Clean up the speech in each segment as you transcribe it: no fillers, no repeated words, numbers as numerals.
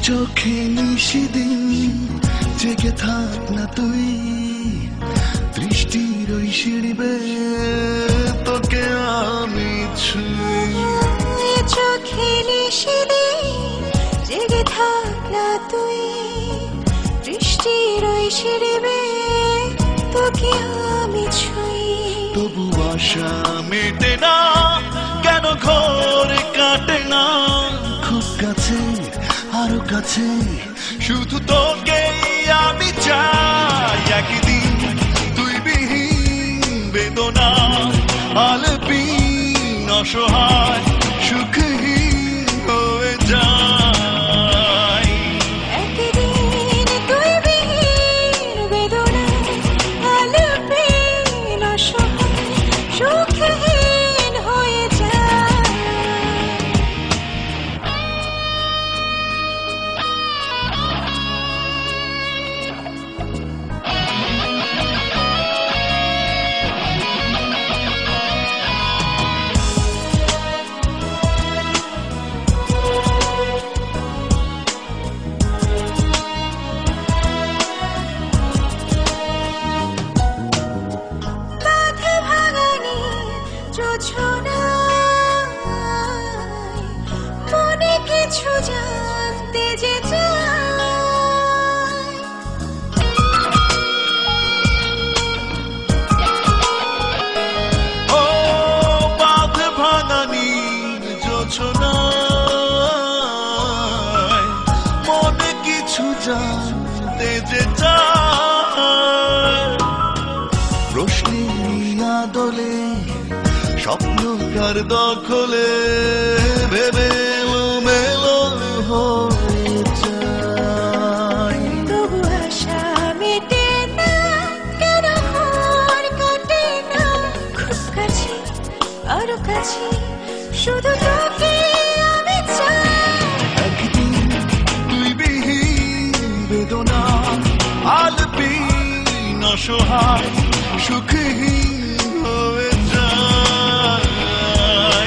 চোখে নিশিদিন জেগে থাক না তুই, দৃষ্টির ওই সিঁড়িবে তোকে আমি ছুঁই। চোখে নিশিদিন জেগে থাক না তুই, দৃষ্টির ওই সিঁড়িবে তোকে আমি ছুঁই। তবু আশা মেটে না, কেন ঘর কাটে না, খুব কাছে আরো কাছে শুধু তোকে আমি চাই। একদিন তুই বিহীন বেদনা আলপিন অসহায় সুখহীন হয়ে যায়। একদিন তুই বিহীন বেদনা আলপিন অসহায় সুখহীন হয়ে যায়। মনে কিছু জানতে যে চাই, ও বাঁধ ভাঙানি যোছনায় মনে কিছু জানতে যে চায়। প্রশ্নের আদলে স্বপ্নকার দখলে ভেবে মেলো হয়ে যায়। তবু আশা মেটে না, কেন ঘর কাটে না, খুব কাছে আরো কাছে শুধু তোকে আমি চাই। একদিন তুই বিহীন বেদনা আলপিন অসহায় সুখহীন হয়ে যায়।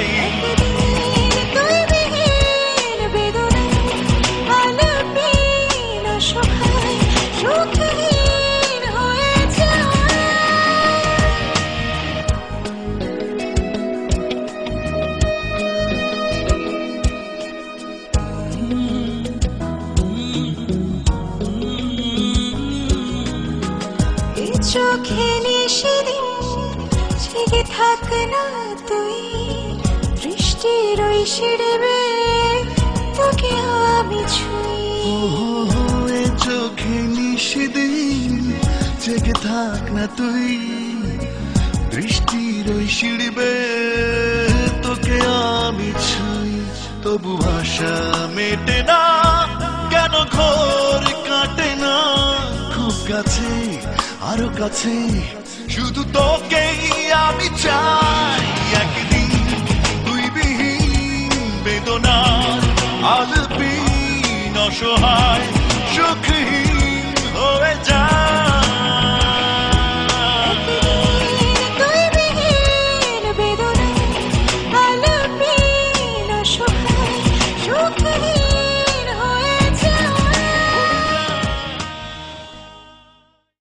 একদিন তুই বিহীন বেদনা আলপিন অসহায় সুখহীন হয়ে যায়। এই চোখে নিশিদিন জেগে থাক না তুই, দৃষ্টির ওই সিঁড়িবে তোকে আমি ছুঁই। এ চোখে নিশিদিন জেগে থাক না তুই, দৃষ্টির ওই সিঁড়িবে তোকে আমি ছুঁই। তবু আশা মেটে না, কেন ঘর কাটে না, খুব কাছে আরো কাছে শুধু তোকেই আমি চাই। একদিন তুই বিহীন বেদনার আলপিন অসহায়